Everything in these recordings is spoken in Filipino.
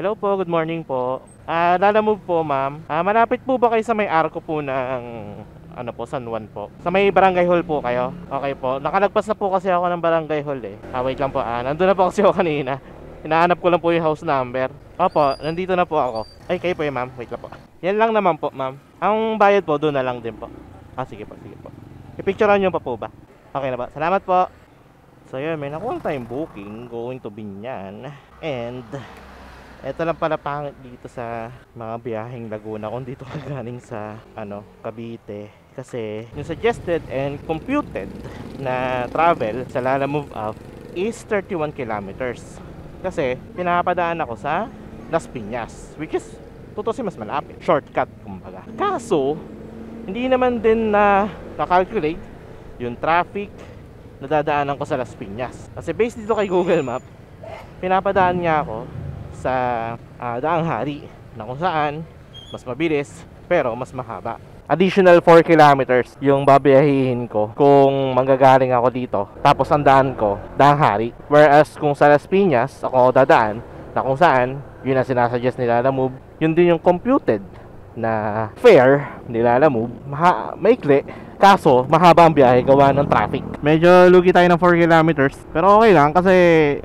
Hello po, good morning po. Lalamove po, ma'am. Malapit po ba kayo sa may arko po ng San Juan po? Sa may barangay hall po kayo? Okay po. Nakalagpas na po kasi ako ng barangay hall eh. Wait lang po. Nandun na po kasi ako kanina. Hinahanap ko lang po yung house number. Opo, nandito na po ako. Ay, kayo po ma'am. Wait lang po. Yan lang naman po, ma'am. Ang bayad po, doon na lang din po. Sige po, sige po. I-picturean nyo pa po ba? Okay na ba? Salamat po. So yun, may nakuha tayong booking going to Binyan. And ito lang pala pangit dito sa mga biyaheng Laguna kung dito ka galing sa Cavite. Kasi yung suggested and computed na travel sa Lalamove app is 31 kilometers. Kasi pinapadaan ako sa Las Piñas, which is tutusin mas malapit. Shortcut kumbaga. Kaso, hindi naman din na calculate yung traffic na dadaanan ko sa Las Piñas. Kasi based dito kay Google Map, pinapadaan niya ako sa Daang Hari na kung saan mas mabilis pero mas mahaba. Additional 4 kilometers yung babiyahihin ko kung manggagaling ako dito. Tapos ang daan ko, Daang Hari. Whereas kung sa Las Piñas ako dadaan na kung saan, yun ang sinasuggest nila Lalamove, yun din yung computed na fare nila Lalamove, maikli. Kaso, mahaba ang biyahe gawa ng traffic. Medyo lugi tayo ng 4 kilometers. Pero okay lang kasi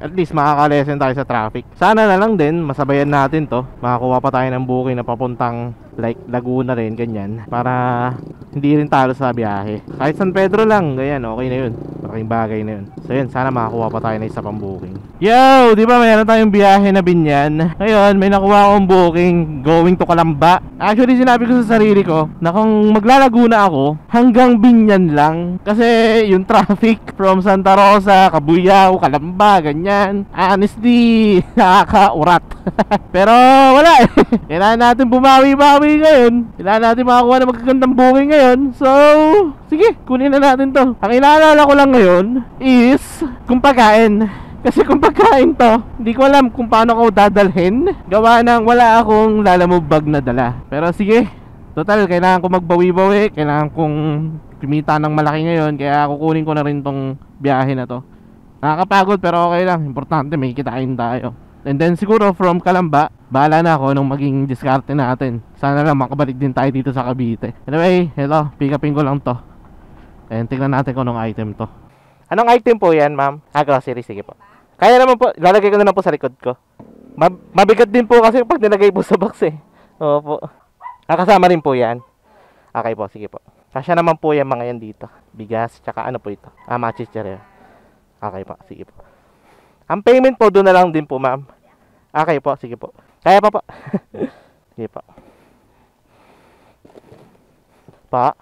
at least makakalesen tayo sa traffic. Sana na lang din, masabayan natin to. Makakuha pa tayo ng booking na papuntang like Laguna rin, ganyan. Para hindi rin talo sa biyahe. Kahit San Pedro lang, ganyan, okay na yun. Malaking bagay na yun. So yun, sana makakuha pa tayo ng isa pang booking. Yo! Di ba mayroon tayong biyahe na Binyan? Ngayon, may nakuha akong booking going to Calamba. Actually, sinabi ko sa sarili ko na kung maglalaguna ako, hanggang Binyan lang. Kasi yung traffic from Santa Rosa, Cabuyao, Calamba, ganyan. Honestly, nakakaurat. Pero wala eh. Kailangan natin bumawi-bawi ngayon. Kailangan natin makakuha na magagandang booking ngayon. So, sige, kunin na natin to. Ang inaalala ko lang ngayon is kung pagkain. Kasi kung pagkain to, hindi ko alam kung paano ko dadalhin. Gawa ng wala akong Lalamove bag na dala. Pero sige, total, kailangan ko magbawi-bawi. Kailangan kong kumita ng malaki ngayon. Kaya kukunin ko na rin tong biyahe na to. Nakakapagod pero okay lang. Importante, may kitain tayo. And then siguro from Calamba, bahala na ako nung maging diskarte natin. Sana lang makabalik din tayo dito sa Cavite. Anyway, ito, pick upin ko lang to. And tingnan natin kung anong item to. Anong item po yan, ma'am? Grocery, sige po. Kaya naman po, lalagay ko na lang po sa likod ko. Mabigat din po kasi pag nilagay po sa box eh. Opo. Kasama rin po yan. Okay po, sige po. Kasya naman po yan mga yan dito. Bigas, tsaka ano po ito? Machichero. Okay po, sige po. Ang payment po doon na lang din po, ma'am. Okay po, sige po. Kaya pa po. Sige po. Pa.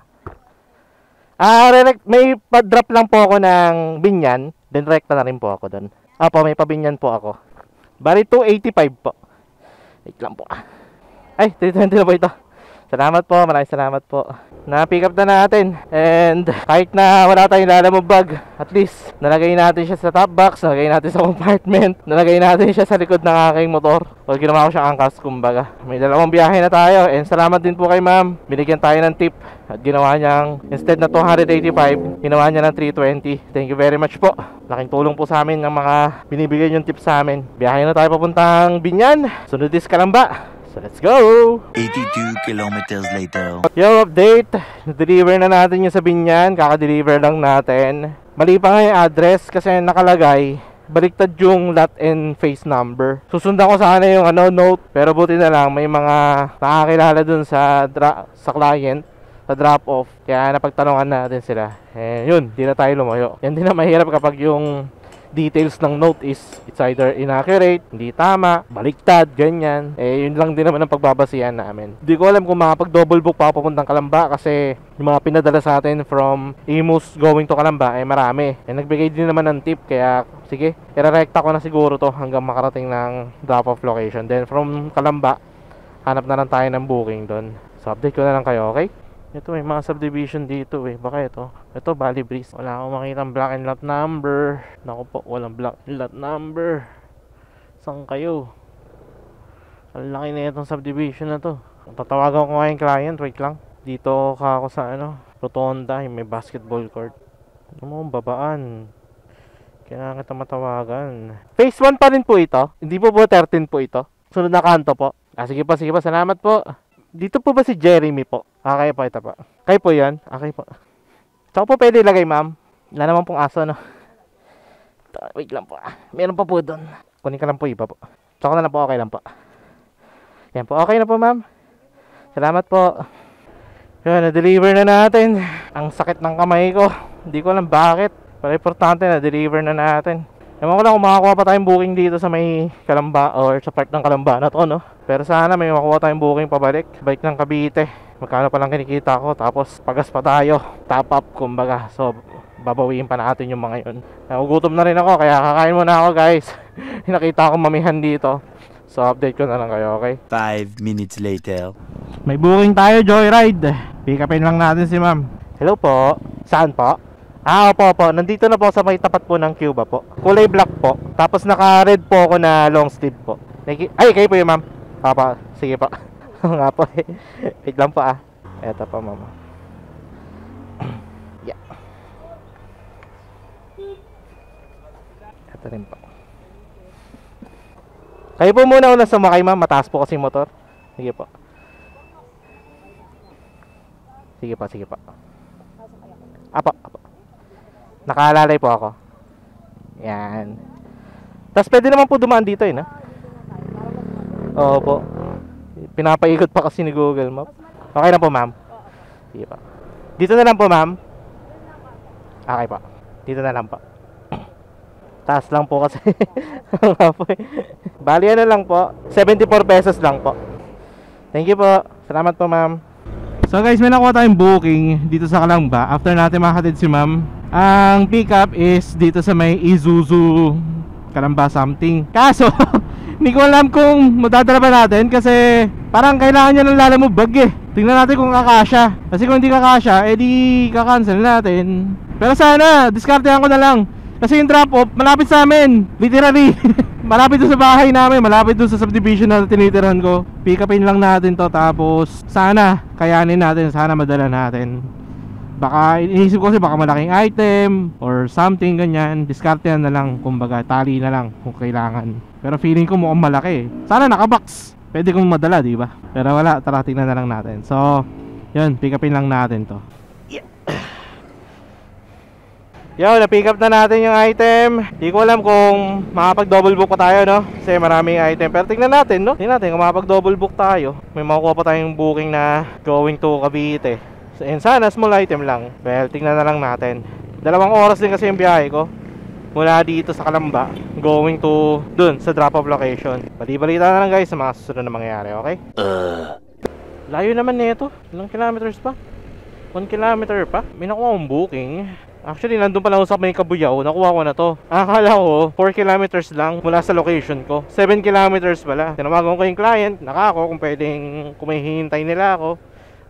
May pa-drop lang po ako ng Binyan. Then rekta na rin po ako doon. Opo, may pa-Binyan po ako. Bali 285 po. Wait lang po. Ay, 320 na po ito. Salamat po, maraming salamat po. Na-pick up na natin. And kahit na wala tayong Lalamove bag, at least nalagay natin siya sa top box, nalagay natin sa compartment, nalagay natin siya sa likod ng aking motor. O ginawa ko siya angkas kumbaga. May dalawang biyahe na tayo. And salamat din po kay ma'am. Binigyan tayo ng tip. At ginawa niyang, instead na 285, ginawa niya ng 320. Thank you very much po. Laking tulong po sa amin ng mga binibigay yung tip sa amin. Biyahe na tayo papuntang Binyan. Sunod is Calamba. So let's go! 82 kilometers later. Yo, update! Na-deliver na natin yung sa Binyan. Kaka-deliver lang natin. Mali pa nga yung address kasi nakalagay baliktad yung lot and face number. Susundan ko sana yung note. Pero buti na lang may mga nakakilala dun sa client sa drop off. Kaya napagtanungan natin sila. Yun, di na tayo lumayo. Yan din na mahirap kapag yung details ng note is it's either inaccurate, hindi tama, baliktad, ganyan. Yun lang din naman ang pagbabasihan namin. Hindi ko alam kung makapag-double book pa ako papuntang Calamba kasi yung mga pinadala sa atin from Imus going to Calamba marami. Nagbigay din naman ng tip kaya sige, irarekta ko na siguro to hanggang makarating ng drop-off location. Then from Calamba, hanap na lang tayo ng booking doon. So update ko na lang kayo, okay? Ito may mga subdivision dito Baka ito. Ito Valley Breeze. Wala akong makitang black and lot number. Naku po, walang black and lot number. Saan kayo? Ang laki na itong subdivision na to. Tatawagan ko nga yung client. Wait lang. Dito ka ako sa Rotonda. May basketball court. Ano mo, babaan. Kailangan kita matawagan. Phase 1 pa rin po ito. Hindi po 13 po ito. Sunod na kanto po. Sige po, sige po. Salamat po. Dito po ba si Jeremy po? Okay po, ito po. Kayo po yan? Okay po. Tsaka po pwede ilagay, ma'am. Wala naman pong aso, no? Wait lang po. Meron pa po doon. Kunin ka lang po iba po. Tsaka na lang po, okay lang po. Yan po, okay na po, ma'am. Salamat po. Yan, na-deliver na natin. Ang sakit ng kamay ko. Hindi ko alam bakit. Pero importante, na-deliver na natin. Ewan ko lang kung makakuha pa tayong booking dito sa may Kalamba or sa part ng Kalamba na to, no? Pero sana may makuha tayong booking pabalik. Balik ng Cavite. Magkano pa lang kinikita ko. Tapos pagas pa tayo. Top up, kumbaga. So, babawiin pa natin yung mga yun. Nagugutom na rin ako, kaya kakain muna ako, guys. Nakita ko mamihan dito. So, update ko na lang kayo, okay? 5 minutes later. May booking tayo, Joyride. Pick upin lang natin si ma'am. Hello po. Saan po? Opo. Nandito na po sa may tapat po ng Cuba po. Kulay black po. Tapos naka-red po ako na long sleeve po. Ay, kayo po yun, ma'am. Papa, sige po. Nga po eh. Wait lang po Eto po, ma'am. Yeah. Eto rin po. Kayo po muna una sumakay, ma'am. Mataas po kasi motor. Sige po. Sige po. Apo. Nakaalalay po ako. Yan. Tapos pwede naman po dumaan dito no? Opo. Pinapaikot pa kasi ni Google Map. Okay na po, ma'am. Sige po. Dito na lang po, ma'am. Okay po. Dito na lang po. Taas lang po kasi. Bali ano lang po, 74 pesos lang po. Thank you po. Salamat po, ma'am. So guys, may nakuha tayong booking dito sa Kalamba. After natin makahatid si ma'am, ang pickup is dito sa may Isuzu Kalamba something. Kaso, hindi ko alam kung madadala ba natin kasi parang kailangan niya ng lalamove bag eh. Tingnan natin kung kakasya. Kasi kung hindi kakasya, edi kakancel natin. Pero sana, diskartehan ko na lang. Kasi yung drop off, malapit sa amin. Literally. Malapit doon sa bahay namin. Malapit doon sa subdivision na tinitirahan ko. Pick upin lang natin to. Tapos sana, kayanin natin. Sana madala natin. Baka, iniisip ko kasi baka malaking item or something ganyan. Diskartehan na lang. Kumbaga, tali na lang kung kailangan. Pero feeling ko mukhang malaki eh. Sana nakabox. Pwede kong madala, di ba? Pero wala, tara tingnan na lang natin. So, yun, pick upin lang natin to. Yo, na-pick up na natin yung item. Di ko alam kung makapag-double book pa tayo, no? Kasi maraming item. Pero tingnan natin, no? Tingnan natin kung makapag-double book tayo. May makukuha pa tayong booking na going to Cavite. And sana, small item lang. Well, tingnan na lang natin. 2 oras din kasi yung biyahe ko. Mula dito sa Kalamba, going to dun, sa drop-off location. Bali-balita na lang guys sa mga susunod na mangyayari, okay? Layo naman nito. Ilang kilometers pa? 1 kilometer pa? May nakuha akong booking. Actually, nandun pa lang ako sa may Kabuyaw. Nakuha ko na to. Akala ko, 4 kilometers lang mula sa location ko. 7 kilometers pala. Tinawagan ko yung client. Nakako kung pwedeng kumihintay nila ako.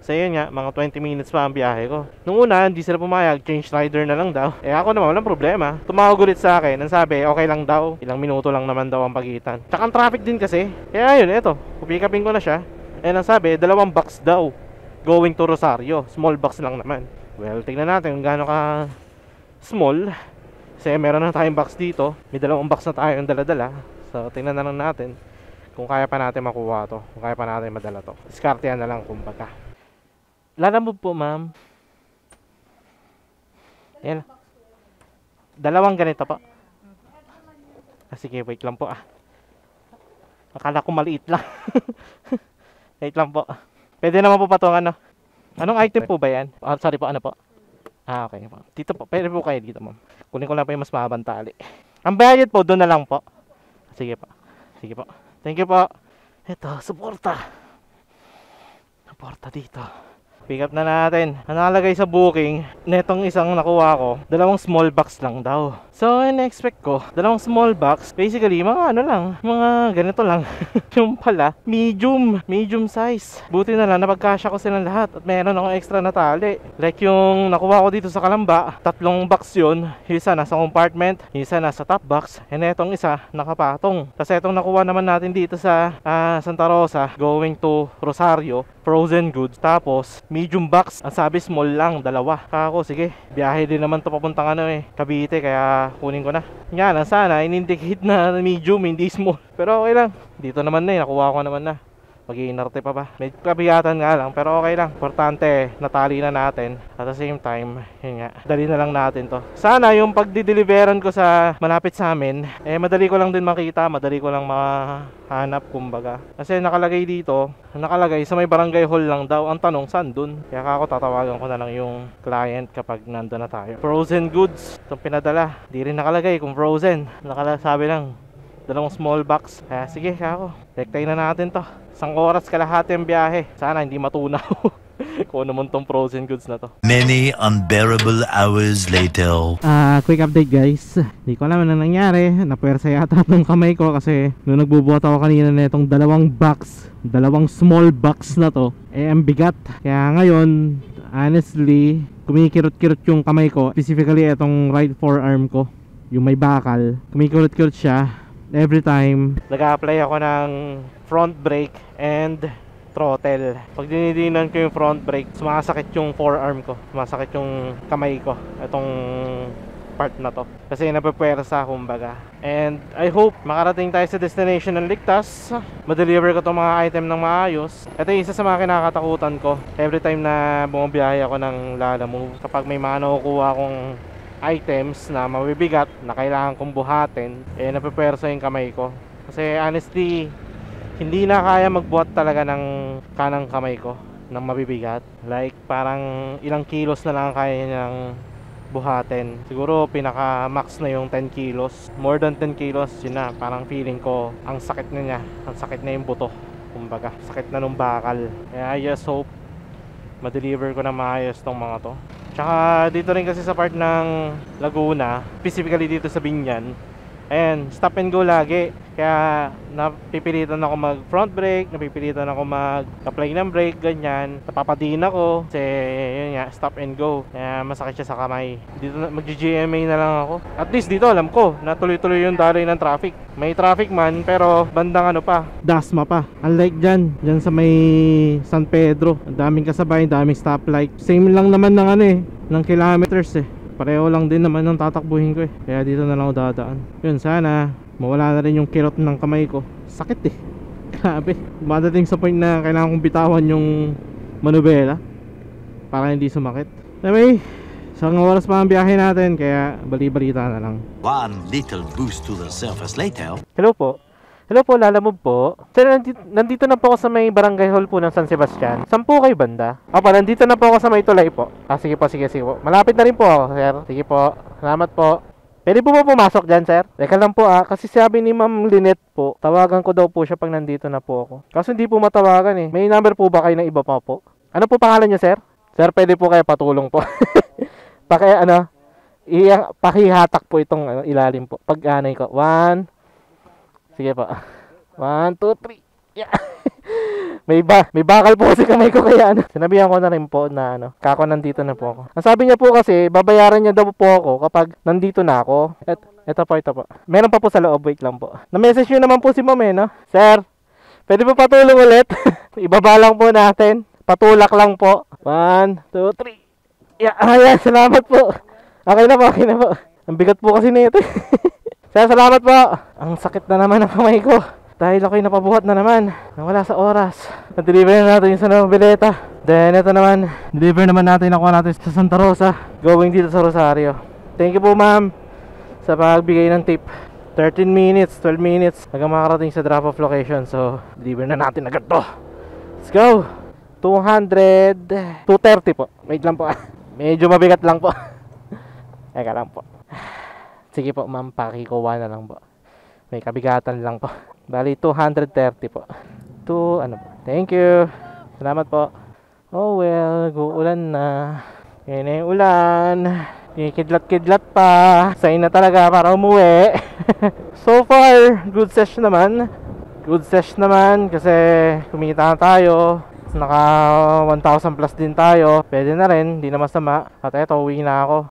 So yun nga, mga 20 minutes pa ang biyahe ko. Nung una, hindi sila pumayag. Change rider na lang daw. Ako naman, walang problema. Tumawag ulit sa akin. Ang sabi, okay lang daw. Ilang minuto lang naman daw ang pagitan. Tsaka ang traffic din kasi. Kaya yun, eto. Pupikapin ko na siya. And ang sabi, 2 box daw. Going to Rosario. Small box lang naman. Well, tingnan natin kung gaano ka small. Kasi meron na tayong box dito. May 2 box na tayong dala-dala. So tingnan na lang natin kung kaya pa natin makuha to. Kung kaya pa natin madala to. Diskartehan na lang kumbaga. Lalamove po, ma'am. Yan. 2 ganito po. Sige, wait lang po Akala ko maliit lang. Wait lang po. Pwede naman po patungan, no? Anong item po ba yan? Sorry po, ano po? Okay po. Dito po, pwede po kayo dito, ma'am. Kunin ko lang po yung mas mahabang tali. Ang bayad po, doon na lang po. Sige po. Sige po. Thank you po. Ito, suporta. Suporta dito. Pick up na natin. Ang nakalagay sa booking, netong isang nakuha ko, 2 small box lang daw. So, in-expect ko, 2 small box, basically, mga ano lang, mga ganito lang. Yung pala, medium size. Buti na lang, napagkasya ko silang lahat at meron akong extra na tali. Like yung nakuha ko dito sa Kalamba, 3 box yun. Yung isa nasa compartment, yung isa nasa top box, and etong isa nakapatong. Tapos etong nakuha naman natin dito sa Santa Rosa, going to Rosario, frozen goods. Tapos, medium box. Ang sabi small lang, dalawa. Kako, sige. Biyahe din naman to papuntang Cavite, kaya kunin ko na. Nga lang sana, in-indicate na medium, hindi small. Pero okay lang. Dito naman na nakuha ko naman na. Mag-iinarte pa ba? May kabigatan nga lang, pero okay lang. Importante, natali na natin. At the same time, yun nga, dali na lang natin to. Sana yung pagdi-deliveran ko sa malapit sa amin, madali ko lang din makita, madali ko lang mahanap, kumbaga. Kasi nakalagay dito, nakalagay sa may barangay hall lang daw. Ang tanong, saan dun? Kaya ako tatawagan ko na lang yung client kapag nandun na tayo. Frozen goods, itong pinadala. Di rin nakalagay kung frozen. Sabi lang, dalawang small box. Kaya sige, ako. Tektay na natin to. 1 oras kalahati ang biyahe. Sana hindi matunaw. Kung ano man tong frozen goods na to. Many unbearable hours later. Quick update guys. Hindi ko alam ano nangyari. Napuwersa yata ng kamay ko kasi nung nagbubuhat ako kanina na itong dalawang small box na to, ang bigat. Kaya ngayon, honestly, kumikirot-kirot yung kamay ko. Specifically itong right forearm ko, yung may bakal. Kumikirot-kirot siya every time. Nag-a-apply ako ng front brake and throttle. Pag dinidinan ko yung front brake, sumasakit yung forearm ko, sumasakit yung kamay ko, itong part na to, kasi napapwersa kumbaga. And I hope makarating tayo sa destination ng ligtas, ma-deliver ko itong mga item ng maayos. Ito yung isa sa mga kinakatakutan ko every time na bumabiyahe ako ng Lalamove. Kapag may mga nakukuha akong items na mabibigat na kailangan kong buhatin, napapwersa yung kamay ko. Kasi honestly, hindi na kaya magbuhat talaga ng kanang kamay ko ng mabibigat. Like parang ilang kilos na lang kaya niyang buhatin. Siguro pinaka max na yung 10 kilos. More than 10 kilos, yun na. Parang feeling ko ang sakit na niya. Ang sakit na yung buto, kumbaga. Sakit na nung bakal. Kaya I just hope ma-deliver ko na maayos tong mga to. Tsaka dito rin kasi sa part ng Laguna, specifically dito sa Binyan, ayan, stop and go lagi. Kaya napipilitan ako mag front brake, napipilitan ako mag-apply ng brake, ganyan. Napapadin ako kasi yun nga, stop and go. Kaya masakit siya sa kamay. Dito mag-GMA na lang ako. At least dito alam ko na tuloy-tuloy yung daloy ng traffic. May traffic man, pero bandang pa, Dasma pa. Unlike dyan sa may San Pedro, ang daming kasabay, ang daming stoplight. Same lang naman ng ng kilometers pareho lang din naman ng tatakbuhin ko kaya dito na lang ako dadaan. Yun, sana mawala na rin yung kirot ng kamay ko. Sakit grabe. Madating sa point na kailangan kong bitawan yung manubela para hindi sumakit. Anyway, isang oras pa ang biyahe natin, kaya bali-balita na lang. One little boost to the surface later. Hello po. Hello po, Lalamove po. Sir, nandito na po ako sa may barangay hall po ng San Sebastian. Saan po kayo banda? Opo, nandito na po ako sa may tulay po. Sige po, sige po. Malapit na rin po ako, sir. Sige po, salamat po. Pwede po ba pumasok dyan, sir? Teka lang po kasi sabi ni Ma'am Lynette po, tawagan ko daw po siya pag nandito na po ako. Kaso hindi po matawagan May number po ba kayo ng iba pa po? Ano po pangalan niyo, sir? Sir, pwede po kayo patulong po. Pakihatak po itong ilalim po. Pag ko. 1, sige po. 1, 2, 3. Yeah. may bakal po kasi kamay ko, kaya sinabihan ko na rin po na kako nandito na po ako. Ang sabi niya po kasi babayaran niya daw po ako kapag nandito na ako. Ito po. Meron pa po sa loob, wait lang po. Na-message niyo naman po si Ma'am no? Sir, pwede po patulong ulit? Ibaba lang po natin. Patulak lang po. 1, 2, 3. Yeah, ayan, salamat po. Okay na po. Ang bigat po kasi nito. Sir, salamat po. Ang sakit na naman ng kamay ko dahil ako'y napabuhat na naman. Nawala sa oras. Na-deliver na natin yung sa Noveleta. Then ito naman, deliver naman natin sa Santa Rosa, going dito sa Rosario. Thank you po, ma'am, sa pagbigay ng tip. 13 minutes, 12 minutes hanggang makarating sa drop-off location. So, deliver na natin agad to. Let's go. 230 po. Wait lang po. Medyo mabigat lang po. Eka lang po. Sige po, ma'am, pakikuha na lang po. May kabigatan lang po. Bali 230 po. Po. Thank you. Salamat po. Oh well, uulan na. Yan na yung ulan. Kidlat-kidlat pa. Sign na talaga para umuwi. So far, good sesh naman. Good sesh naman kasi kumita na tayo. Naka 1,000 plus din tayo. Pwede na rin, hindi na masama. At eto, uwi na ako.